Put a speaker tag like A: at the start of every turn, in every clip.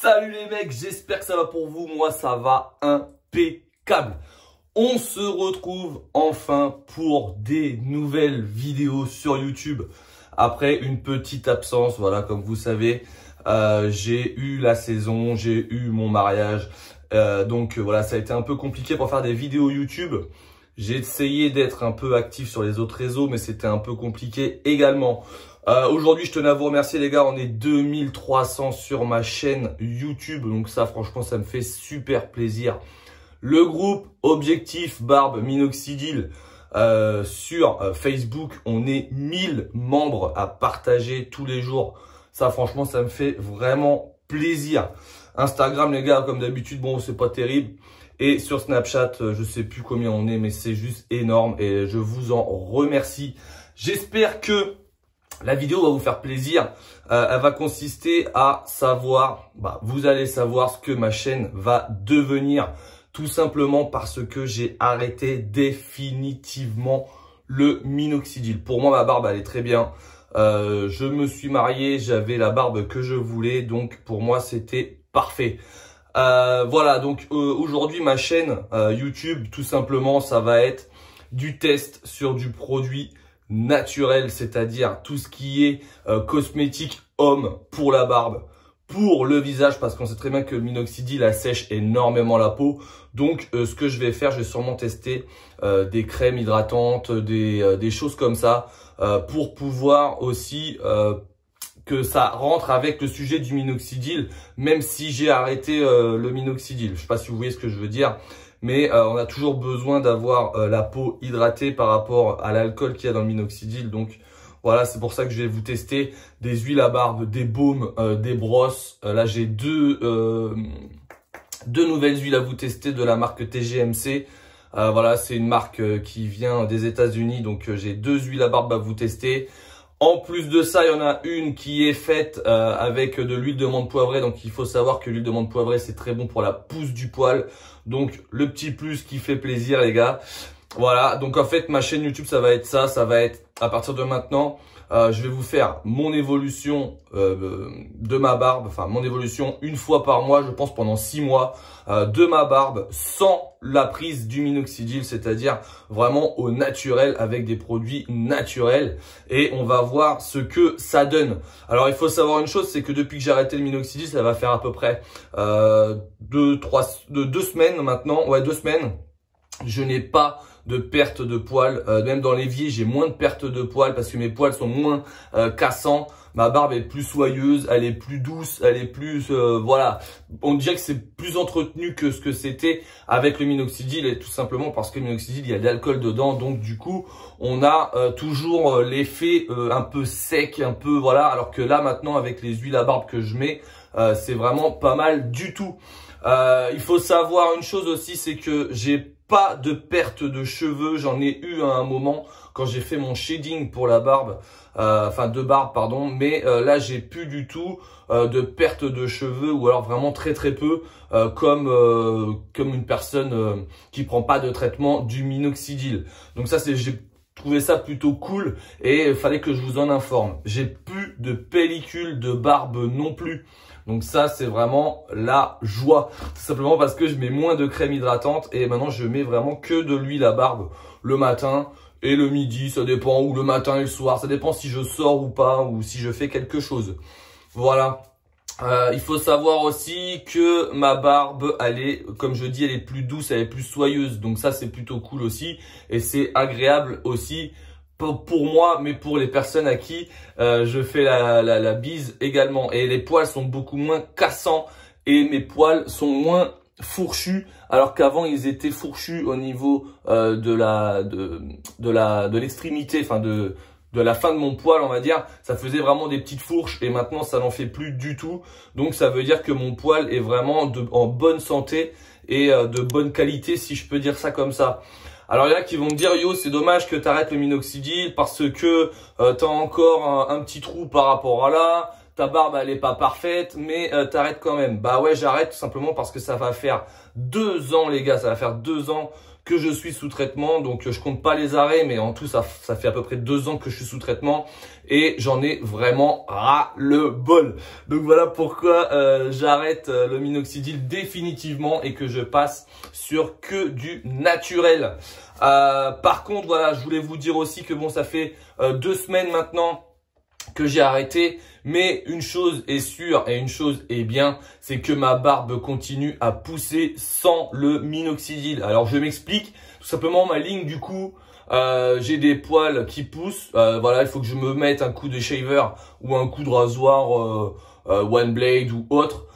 A: Salut les mecs, j'espère que ça va pour vous. Moi ça va impeccable. On se retrouve enfin pour des nouvelles vidéos sur YouTube. Après une petite absence, voilà, comme vous savez, j'ai eu la saison, j'ai eu mon mariage. Donc voilà, ça a été un peu compliqué pour faire des vidéos YouTube. J'ai essayé d'être un peu actif sur les autres réseaux, mais c'était un peu compliqué également. Aujourd'hui, je tenais à vous remercier les gars, on est 2300 sur ma chaîne YouTube. Donc ça, franchement, ça me fait super plaisir. Le groupe Objectif Barbe Minoxidil sur Facebook, on est 1000 membres à partager tous les jours. Ça, franchement, ça me fait vraiment plaisir. Instagram, les gars, comme d'habitude, bon, c'est pas terrible. Et sur Snapchat, je sais plus combien on est, mais c'est juste énorme et je vous en remercie. J'espère que la vidéo va vous faire plaisir. Elle va consister à savoir, vous allez savoir ce que ma chaîne va devenir. Tout simplement parce que j'ai arrêté définitivement le minoxidil. Pour moi, ma barbe, elle est très bien. Je me suis marié, j'avais la barbe que je voulais. Donc, pour moi, c'était parfait. Voilà, donc aujourd'hui, ma chaîne YouTube, tout simplement, ça va être du test sur du produit naturel, c'est-à-dire tout ce qui est cosmétique homme pour la barbe, pour le visage, parce qu'on sait très bien que le minoxidil assèche énormément la peau. Donc ce que je vais faire, je vais sûrement tester des crèmes hydratantes, des choses comme ça, pour pouvoir aussi que ça rentre avec le sujet du minoxidil, même si j'ai arrêté le minoxidil. Je sais pas si vous voyez ce que je veux dire. Mais on a toujours besoin d'avoir la peau hydratée par rapport à l'alcool qu'il y a dans le minoxidil. Donc voilà, c'est pour ça que je vais vous tester des huiles à barbe, des baumes, des brosses. Là, j'ai deux nouvelles huiles à vous tester de la marque TGMC. Voilà, c'est une marque qui vient des États-Unis. Donc j'ai deux huiles à barbe à vous tester. En plus de ça, il y en a une qui est faite avec de l'huile de menthe poivrée. Donc, il faut savoir que l'huile de menthe poivrée, c'est très bon pour la pousse du poil. Donc, le petit plus qui fait plaisir, les gars. Voilà. Donc, en fait, ma chaîne YouTube, ça va être ça. Ça va être, à partir de maintenant, je vais vous faire mon évolution de ma barbe. Enfin, mon évolution une fois par mois, je pense pendant 6 mois, de ma barbe sans la prise du minoxidil, c'est-à-dire vraiment au naturel avec des produits naturels, et on va voir ce que ça donne. Alors il faut savoir une chose, c'est que depuis que j'ai arrêté le minoxidil, ça va faire à peu près 2 semaines maintenant, ouais 2 semaines, je n'ai pas de perte de poils, même dans l'évier j'ai moins de perte de poils parce que mes poils sont moins cassants. Ma barbe est plus soyeuse, elle est plus douce, elle est plus voilà, on dirait que c'est plus entretenu que ce que c'était avec le minoxidil, et tout simplement parce que le minoxidil, il y a de l'alcool dedans, donc du coup on a toujours l'effet un peu sec, un peu voilà, alors que là maintenant avec les huiles à barbe que je mets, c'est vraiment pas mal du tout. Il faut savoir une chose aussi, c'est que j'ai pas de perte de cheveux. J'en ai eu à un moment quand j'ai fait mon shading pour la barbe, enfin de barbe pardon, mais là j'ai plus du tout de perte de cheveux, ou alors vraiment très peu, comme une personne qui prend pas de traitement du minoxidil. Donc ça, j'ai trouvé ça plutôt cool et il fallait que je vous en informe. J'ai plus de pellicule de barbe non plus. Donc ça, c'est vraiment la joie. Tout simplement parce que je mets moins de crème hydratante et maintenant je mets vraiment que de l'huile à barbe le matin et le midi. Ça dépend, ou le matin et le soir. Ça dépend si je sors ou pas, ou si je fais quelque chose. Voilà. Il faut savoir aussi que ma barbe, elle est, comme je dis, elle est plus douce, elle est plus soyeuse. Donc ça, c'est plutôt cool aussi. Et c'est agréable aussi pour moi, mais pour les personnes à qui je fais la bise également. Et les poils sont beaucoup moins cassants et mes poils sont moins fourchus, alors qu'avant ils étaient fourchus au niveau de l'extrémité, enfin de la fin de mon poil, on va dire. Ça faisait vraiment des petites fourches et maintenant ça n'en fait plus du tout. Donc ça veut dire que mon poil est vraiment en bonne santé et de bonne qualité, si je peux dire ça comme ça. Alors il y en a qui vont me dire, yo, c'est dommage que tu arrêtes le minoxidil parce que tu as encore un petit trou par rapport à là, ta barbe elle est pas parfaite, mais t'arrêtes quand même. Bah ouais, j'arrête tout simplement parce que ça va faire 2 ans les gars, ça va faire 2 ans que je suis sous traitement, donc je compte pas les arrêts, mais en tout ça fait à peu près 2 ans que je suis sous traitement et j'en ai vraiment ras le bol. Donc voilà pourquoi j'arrête le minoxidil définitivement et que je passe sur que du naturel. Par contre voilà, je voulais vous dire aussi que bon, ça fait 2 semaines maintenant que j'ai arrêté, mais une chose est sûre et une chose est bien, c'est que ma barbe continue à pousser sans le minoxidil. Alors je m'explique, tout simplement ma ligne du cou, j'ai des poils qui poussent, voilà, il faut que je me mette un coup de shaver ou un coup de rasoir One Blade ou autre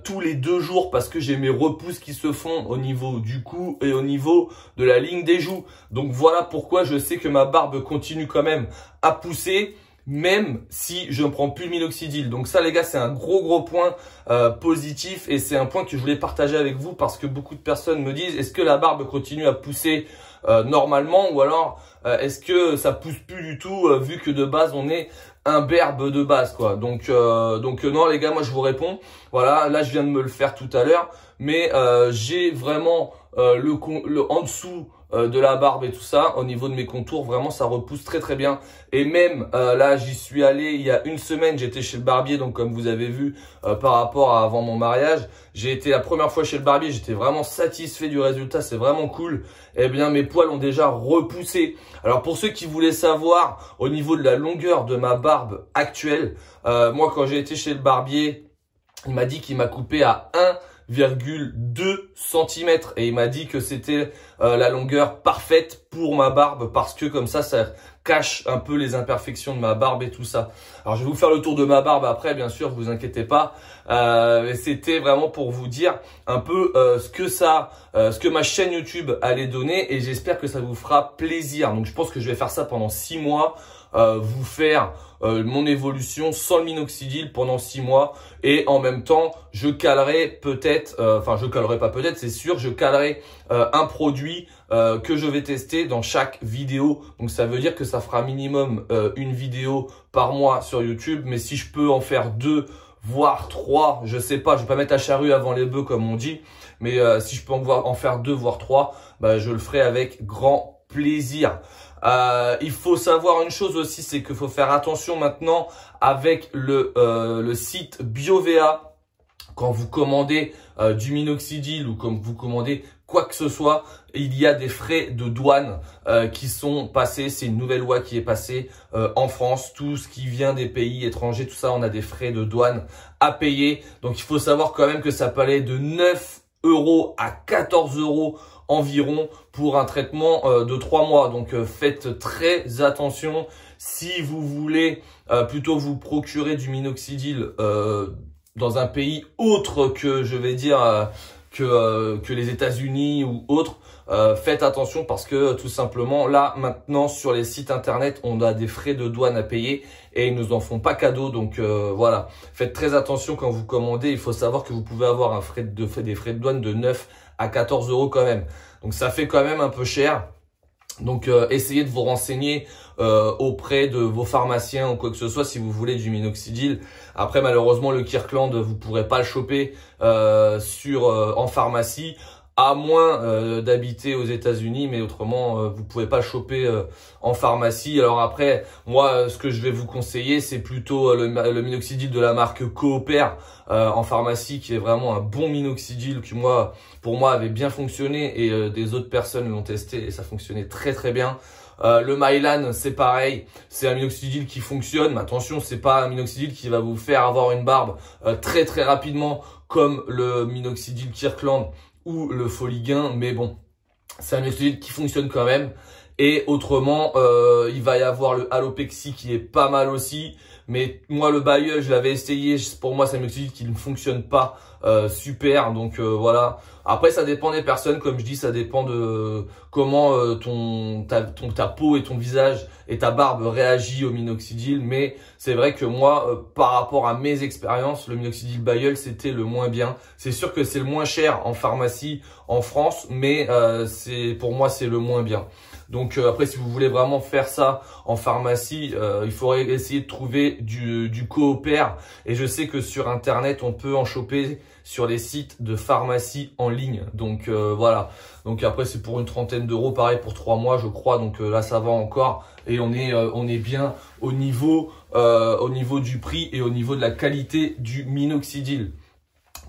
A: tous les 2 jours parce que j'ai mes repousses qui se font au niveau du cou et au niveau de la ligne des joues. Donc voilà pourquoi je sais que ma barbe continue quand même à pousser, même si je ne prends plus le minoxidil. Donc ça les gars, c'est un gros point positif et c'est un point que je voulais partager avec vous parce que beaucoup de personnes me disent est-ce que la barbe continue à pousser normalement ou alors est-ce que ça pousse plus du tout vu que de base on est un berbe de base quoi. Donc non les gars, moi je vous réponds, voilà, là je viens de me le faire tout à l'heure, mais j'ai vraiment le en dessous de la barbe et tout ça, au niveau de mes contours, vraiment ça repousse très bien. Et même là j'y suis allé il y a 1 semaine, j'étais chez le barbier, donc comme vous avez vu par rapport à avant mon mariage, j'ai été la première fois chez le barbier, j'étais vraiment satisfait du résultat, c'est vraiment cool. Eh bien mes poils ont déjà repoussé. Alors pour ceux qui voulaient savoir au niveau de la longueur de ma barbe actuelle, moi quand j'ai été chez le barbier, il m'a dit qu'il m'a coupé à 1,2 cm et il m'a dit que c'était la longueur parfaite pour ma barbe parce que comme ça cache un peu les imperfections de ma barbe et tout ça. Alors je vais vous faire le tour de ma barbe après, bien sûr, vous inquiétez pas. C'était vraiment pour vous dire un peu ce que ma chaîne YouTube allait donner et j'espère que ça vous fera plaisir. Donc je pense que je vais faire ça pendant 6 mois. Vous faire mon évolution sans le minoxidil pendant 6 mois et en même temps je calerai peut-être, enfin je calerai pas peut-être, c'est sûr, je calerai un produit que je vais tester dans chaque vidéo. Donc ça veut dire que ça fera minimum une vidéo par mois sur YouTube, mais si je peux en faire 2 voire 3, je sais pas, je vais pas mettre la charrue avant les bœufs comme on dit, mais si je peux en faire 2 voire 3, bah, je le ferai avec grand plaisir. Il faut savoir une chose aussi, c'est qu'il faut faire attention maintenant avec le site BioVA. Quand vous commandez du minoxidil ou quand vous commandez quoi que ce soit, il y a des frais de douane qui sont passés. C'est une nouvelle loi qui est passée en France. Tout ce qui vient des pays étrangers, tout ça, on a des frais de douane à payer. Donc il faut savoir quand même que ça peut aller de 9 € à 14 € environ pour un traitement de 3 mois. Donc faites très attention si vous voulez plutôt vous procurer du minoxidil dans un pays autre que, je vais dire, que les États-Unis ou autres. Faites attention parce que tout simplement là maintenant sur les sites internet on a des frais de douane à payer et ils nous en font pas cadeau. Donc voilà, faites très attention quand vous commandez. Il faut savoir que vous pouvez avoir des frais de douane de 9 à 14 € quand même. Donc ça fait quand même un peu cher. Donc essayez de vous renseigner auprès de vos pharmaciens ou quoi que ce soit si vous voulez du minoxidil. Après malheureusement le Kirkland vous pourrez pas le choper en pharmacie, à moins d'habiter aux États-Unis, mais autrement vous pouvez pas le choper en pharmacie. Alors après moi ce que je vais vous conseiller c'est plutôt le minoxidil de la marque Coopère en pharmacie, qui est vraiment un bon minoxidil qui pour moi avait bien fonctionné et des autres personnes l'ont testé et ça fonctionnait très bien. Le Mylan c'est pareil, c'est un minoxidil qui fonctionne, mais attention, c'est pas un minoxidil qui va vous faire avoir une barbe très rapidement comme le minoxidil Kirkland ou le Foligain, mais bon, c'est un minoxidil qui fonctionne quand même. Et autrement, il va y avoir le Alopexy qui est pas mal aussi. Mais moi, le Bayeul, je l'avais essayé. Pour moi, c'est un minoxidil qui ne fonctionne pas super. Donc voilà. Après, ça dépend des personnes. Comme je dis, ça dépend de comment ta peau et ton visage et ta barbe réagit au minoxidil. Mais c'est vrai que moi, par rapport à mes expériences, le minoxidil Bayeul, c'était le moins bien. C'est sûr que c'est le moins cher en pharmacie en France, mais pour moi, c'est le moins bien. Donc après, si vous voulez vraiment faire ça en pharmacie, il faudrait essayer de trouver du Coopère. Et je sais que sur internet, on peut en choper sur les sites de pharmacie en ligne. Donc voilà. Donc après c'est pour une trentaine d'euros, pareil pour 3 mois je crois. Donc là ça va encore et on est bien au niveau du prix et au niveau de la qualité du minoxidil.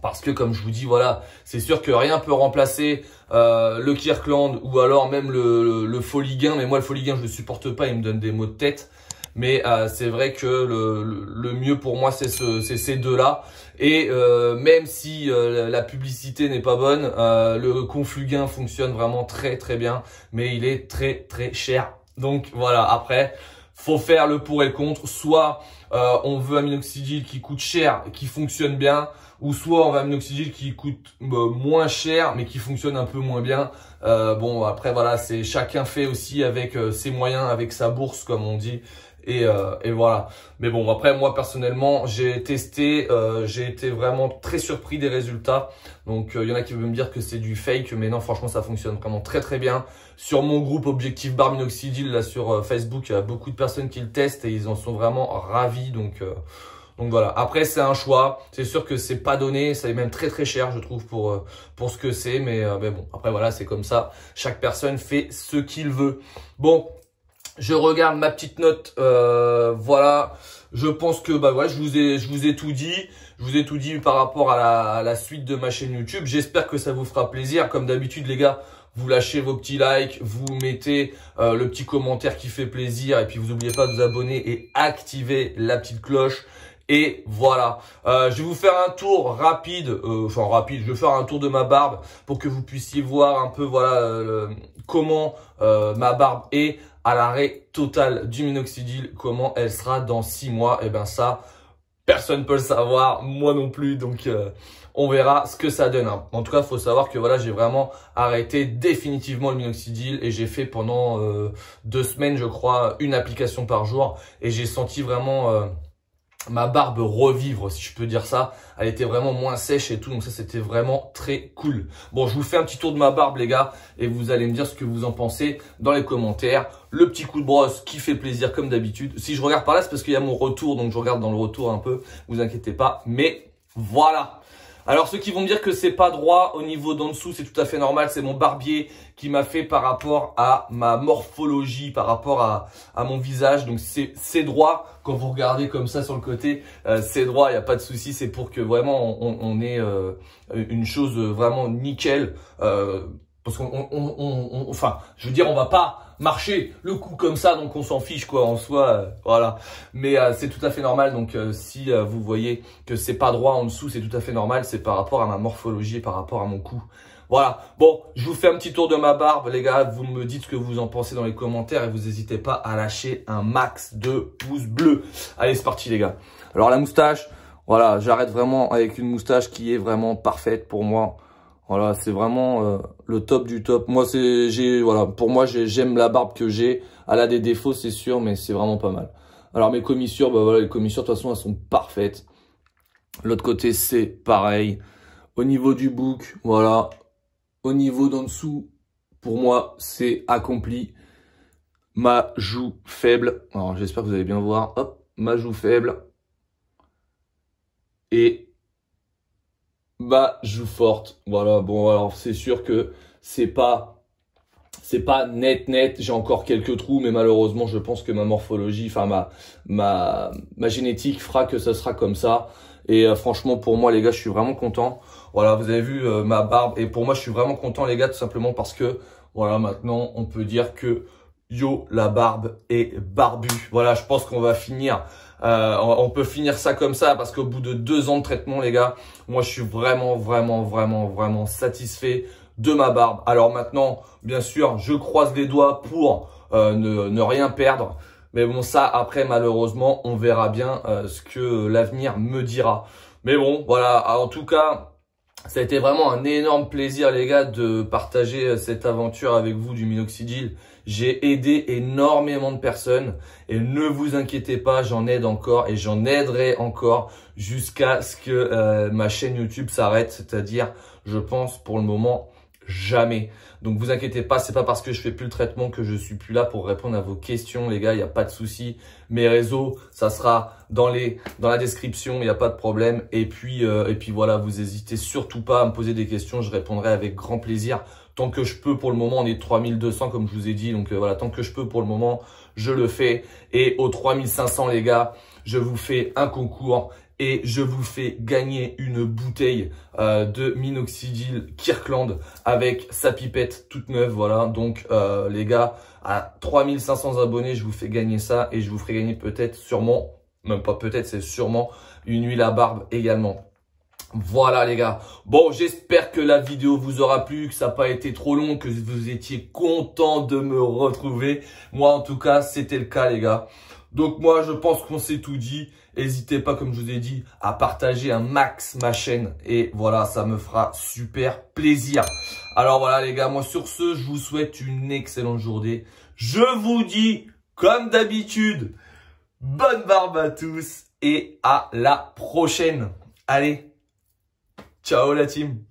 A: Parce que comme je vous dis, voilà, c'est sûr que rien peut remplacer le Kirkland ou alors même le Foligain. Mais moi, le Foligain, je le supporte pas, il me donne des maux de tête. Mais c'est vrai que le mieux pour moi, c'est ces deux-là. Et même si la publicité n'est pas bonne, le Conflugain fonctionne vraiment très très bien. Mais il est très très cher. Donc voilà, après, faut faire le pour et le contre. Soit on veut un minoxidil qui coûte cher, qui fonctionne bien. Ou soit on va un minoxidil qui coûte moins cher mais qui fonctionne un peu moins bien. Bon après voilà, c'est chacun fait aussi avec ses moyens, avec sa bourse comme on dit. Et voilà. Mais bon après moi personnellement j'ai testé, j'ai été vraiment très surpris des résultats. Donc il y en a qui veulent me dire que c'est du fake, mais non franchement ça fonctionne vraiment très très bien. Sur mon groupe Objectif Barbe Minoxidil là sur Facebook, il y a beaucoup de personnes qui le testent et ils en sont vraiment ravis. Donc voilà, après c'est un choix, c'est sûr que c'est pas donné, ça est même très très cher je trouve pour ce que c'est, mais bon, après voilà c'est comme ça, chaque personne fait ce qu'il veut. Bon, je regarde ma petite note, voilà, je pense que bah ouais, je vous ai tout dit, par rapport à la suite de ma chaîne YouTube. J'espère que ça vous fera plaisir, comme d'habitude les gars. Vous lâchez vos petits likes, vous mettez le petit commentaire qui fait plaisir et puis vous n'oubliez pas de vous abonner et activer la petite cloche. Et voilà, je vais vous faire un tour rapide, je vais faire un tour de ma barbe pour que vous puissiez voir un peu voilà comment ma barbe est à l'arrêt total du minoxidil, comment elle sera dans 6 mois. Et ben ça, personne ne peut le savoir, moi non plus, donc on verra ce que ça donne. Hein. En tout cas, il faut savoir que voilà, j'ai vraiment arrêté définitivement le minoxidil et j'ai fait pendant 2 semaines, je crois, une application par jour et j'ai senti vraiment ma barbe revivre, si je peux dire ça. Elle était vraiment moins sèche et tout, donc ça c'était vraiment très cool. Bon, je vous fais un petit tour de ma barbe les gars et vous allez me dire ce que vous en pensez dans les commentaires. Le petit coup de brosse qui fait plaisir comme d'habitude. Si je regarde par là, c'est parce qu'il y a mon retour, donc je regarde dans le retour un peu, vous inquiétez pas, mais voilà. Alors ceux qui vont me dire que c'est pas droit au niveau d'en dessous, c'est tout à fait normal, c'est mon barbier qui m'a fait par rapport à ma morphologie, par rapport à mon visage. Donc c'est droit, quand vous regardez comme ça sur le côté, c'est droit, il n'y a pas de souci, c'est pour que vraiment on ait une chose vraiment nickel. Parce enfin, je veux dire, on va pas marcher le cou comme ça, donc on s'en fiche quoi en soi, voilà. Mais c'est tout à fait normal, donc si vous voyez que c'est pas droit en dessous, c'est tout à fait normal, c'est par rapport à ma morphologie et par rapport à mon cou. Voilà, bon, je vous fais un petit tour de ma barbe, les gars, vous me dites ce que vous en pensez dans les commentaires et vous n'hésitez pas à lâcher un max de pouces bleus. Allez, c'est parti les gars. Alors la moustache, voilà, j'arrête vraiment avec une moustache qui est vraiment parfaite pour moi. Voilà, c'est vraiment le top du top. Moi, voilà, pour moi, j'aime la barbe que j'ai. Elle a des défauts, c'est sûr, mais c'est vraiment pas mal. Alors, mes commissures, bah voilà, les commissures, de toute façon, elles sont parfaites. L'autre côté, c'est pareil. Au niveau du bouc, voilà. Au niveau d'en dessous, pour moi, c'est accompli. Ma joue faible. Alors, j'espère que vous allez bien voir. Hop, ma joue faible. Et ma joue forte. Voilà, bon, alors c'est sûr que c'est pas net. J'ai encore quelques trous, mais malheureusement, je pense que ma morphologie, enfin ma génétique fera que ça sera comme ça. Et franchement, pour moi, les gars, je suis vraiment content. Voilà, vous avez vu ma barbe. Et pour moi, je suis vraiment content, les gars, tout simplement parce que, voilà, maintenant, on peut dire que yo, la barbe est barbue. Voilà, je pense qu'on va finir. On peut finir ça comme ça parce qu'au bout de 2 ans de traitement, les gars, moi, je suis vraiment satisfait de ma barbe. Alors maintenant, bien sûr, je croise les doigts pour ne rien perdre. Mais bon, ça, après, malheureusement, on verra bien ce que l'avenir me dira. Mais bon, voilà, en tout cas, ça a été vraiment un énorme plaisir, les gars, de partager cette aventure avec vous du minoxidil. J'ai aidé énormément de personnes et ne vous inquiétez pas, j'en aide encore et j'en aiderai encore jusqu'à ce que ma chaîne YouTube s'arrête. C'est-à-dire, je pense, pour le moment, jamais. Donc vous inquiétez pas, c'est pas parce que je fais plus le traitement que je suis plus là pour répondre à vos questions, les gars, il n'y a pas de souci. Mes réseaux, ça sera dans la description, il n'y a pas de problème. Et puis voilà, vous hésitez surtout pas à me poser des questions, je répondrai avec grand plaisir. Tant que je peux pour le moment, on est 3200 comme je vous ai dit. Donc voilà, tant que je peux pour le moment, je le fais. Et aux 3500 les gars, je vous fais un concours et je vous fais gagner une bouteille de minoxidil Kirkland avec sa pipette toute neuve. Voilà, donc les gars, à 3500 abonnés, je vous fais gagner ça et je vous ferai gagner peut-être, sûrement, même pas peut-être, c'est sûrement une huile à barbe également. Voilà les gars, bon j'espère que la vidéo vous aura plu, que ça n'a pas été trop long, que vous étiez contents de me retrouver. Moi en tout cas c'était le cas les gars. Donc moi je pense qu'on s'est tout dit. N'hésitez pas comme je vous ai dit à partager un max ma chaîne et voilà ça me fera super plaisir. Alors voilà les gars, moi sur ce je vous souhaite une excellente journée. Je vous dis comme d'habitude, bonne barbe à tous et à la prochaine. Allez, ciao la team!